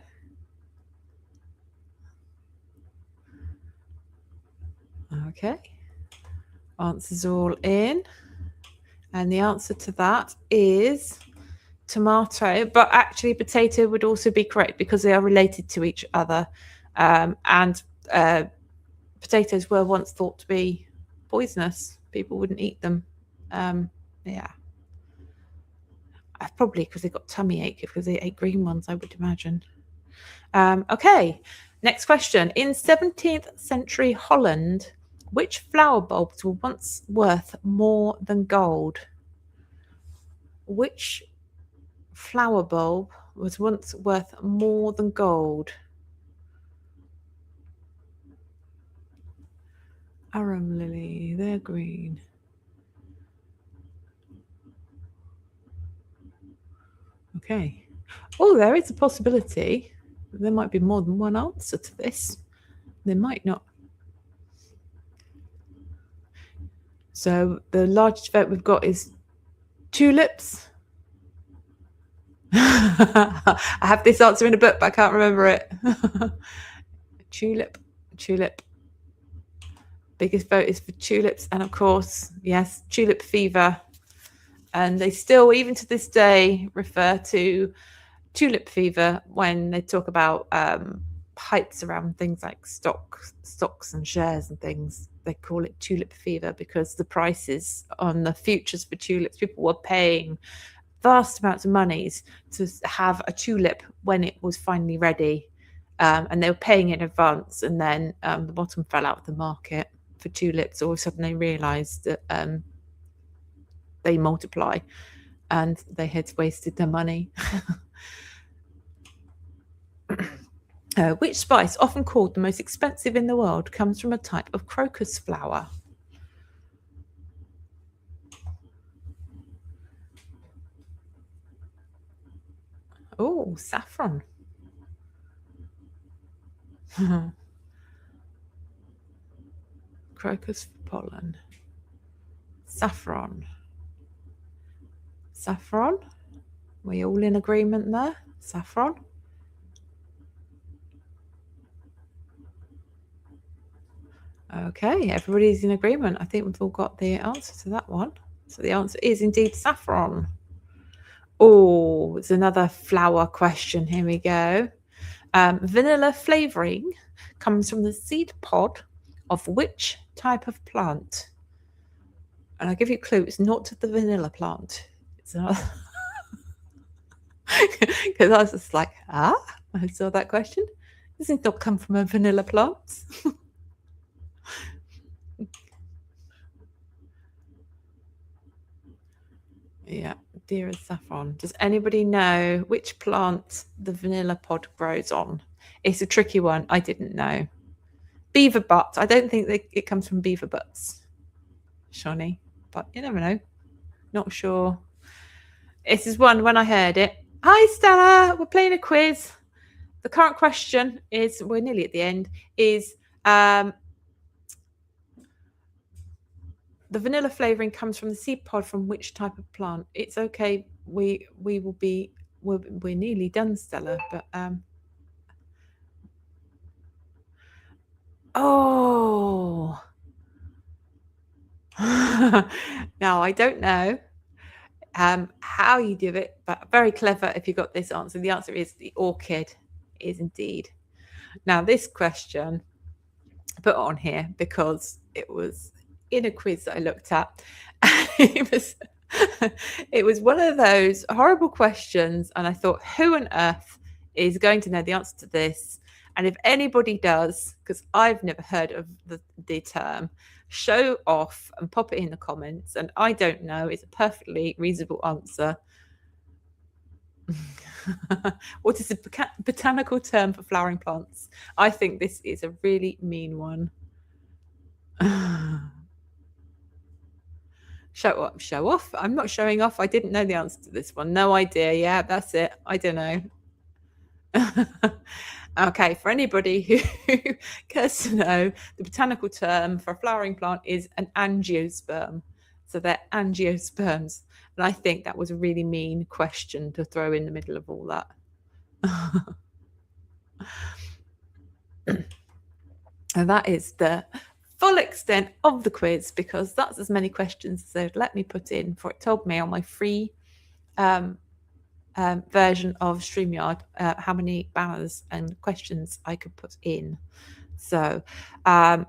Okay. Answers all in. And the answer to that is tomato, but actually potato would also be correct because they are related to each other. And potatoes were once thought to be poisonous. People wouldn't eat them. Yeah. Probably because they got tummy ache because they ate green ones, I would imagine. Okay, next question. In 17th century Holland, which flower bulbs were once worth more than gold? Which flower bulb was once worth more than gold? Arum lily, they're green. Okay. Oh, there is a possibility. There might be more than one answer to this. There might not. So the largest vote we've got is tulips. I have this answer in a book, but I can't remember it. Tulip. Biggest vote is for tulips. And of course, yes, tulip fever. And they still, even to this day, refer to tulip fever when they talk about hypes around things like stocks and shares and things. They call it tulip fever because the prices on the futures for tulips, people were paying vast amounts of monies to have a tulip when it was finally ready, and they were paying in advance, and then the bottom fell out of the market for tulips. All of a sudden they realized that they multiply and they had wasted their money. Which spice, often called the most expensive in the world, comes from a type of crocus flower? Oh, saffron. Crocus pollen. Saffron. Saffron? We all in agreement there? Saffron? Okay, everybody's in agreement. I think we've all got the answer to that one. So the answer is indeed saffron. Oh, it's another flower question. Here we go. Vanilla flavoring comes from the seed pod of which type of plant? And I'll give you a clue. It's not the vanilla plant. It's not. Because I was just like, I saw that question. Does it not come from a vanilla plant? Yeah, dear as saffron. Does anybody know which plant the vanilla pod grows on? It's a tricky one. I didn't know. Beaver butt. I don't think it comes from beaver butts, Shawnee, but you never know. Not sure. This is one when I heard it. Hi, Stella. We're playing a quiz. The current question is, we're nearly at the end, is the vanilla flavoring comes from the seed pod from which type of plant? It's okay. We're nearly done, Stella, but oh. Now I don't know how you do it, but very clever if you got this answer. The answer is the orchid. Is indeed. Now this question I put on here because it was in a quiz that I looked at. It was one of those horrible questions, and I thought, who on earth is going to know the answer to this? And if anybody does, because I've never heard of the term, show off and pop it in the comments. And I don't know, it's a perfectly reasonable answer. What is the botanical term for flowering plants? I think this is a really mean one. Show off. I'm not showing off. I didn't know the answer to this one. No idea. Yeah, that's it. I don't know. Okay, for anybody who cares to know, the botanical term for a flowering plant is an angiosperm. So they're angiosperms. And I think that was a really mean question to throw in the middle of all that. And that is the full extent of the quiz, because that's as many questions as they'd let me put in, for it told me on my free version of StreamYard how many banners and questions I could put in. So I'm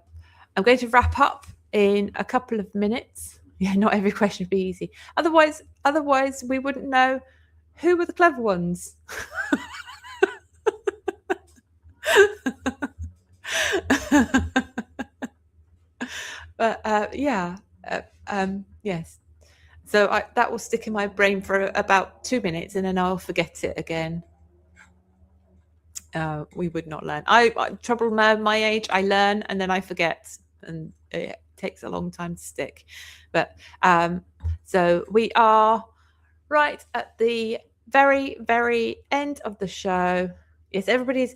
going to wrap up in a couple of minutes. Yeah, not every question would be easy. Otherwise we wouldn't know who were the clever ones. But yes. So that will stick in my brain for about 2 minutes, and then I'll forget it again. We would not learn. I trouble my age. I learn and then I forget. and it takes a long time to stick. But so we are right at the very end of the show. Yes, everybody's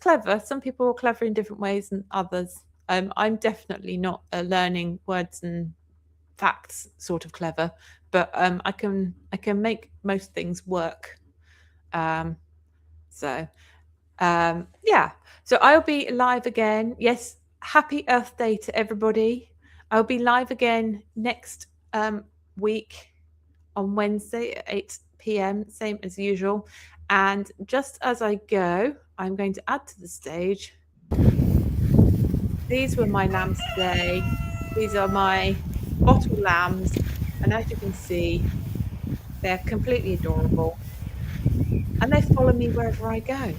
clever. Some people are clever in different ways than others. I'm definitely not a learning words and facts sort of clever, but I can make most things work. So yeah, so I'll be live again. Yes, happy Earth Day to everybody. I'll be live again next week on Wednesday at 8 p.m, same as usual. And just as I go, I'm going to add to the stage. These were my lambs today. These are my bottle lambs, and as you can see, they're completely adorable, and they follow me wherever I go.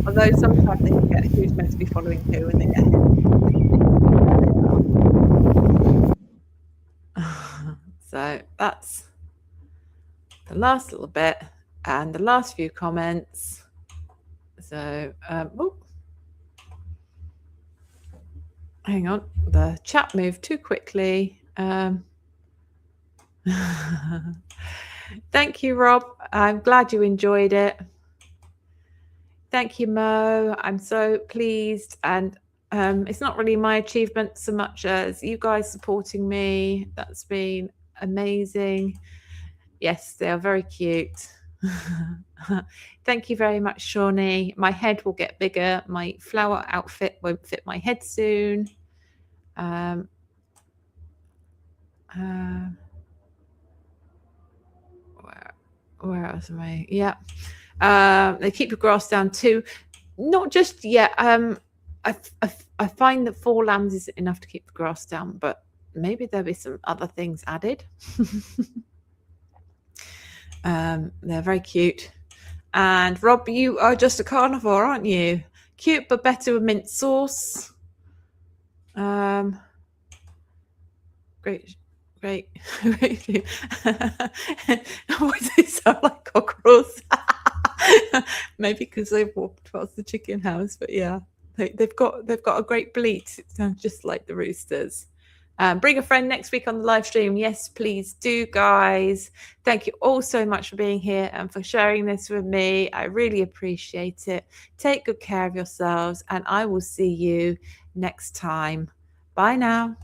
Although sometimes they forget who's meant to be following who, and they get so that's the last little bit and the last few comments. So hang on, the chat moved too quickly. Thank you, Rob. I'm glad you enjoyed it. Thank you, Mo. I'm so pleased, and it's not really my achievement so much as you guys supporting me. That's been amazing. Yes, they are very cute. Thank you very much, Shawnee. My head will get bigger. My flower outfit won't fit my head soon. Where else am I? Yeah. They keep the grass down too. Not just yet. I find that 4 lambs isn't enough to keep the grass down, but maybe there'll be some other things added. They're very cute. And Rob, you are just a carnivore, aren't you? Cute, but better with mint sauce. Great. Why does it sound like cockerels? Maybe because they've walked past the chicken house, but yeah, they've got a great bleat. It sounds just like the roosters. Bring a friend next week on the live stream. Yes, please do, guys. Thank you all so much for being here and for sharing this with me. I really appreciate it. Take good care of yourselves, and I will see you next time. Bye now.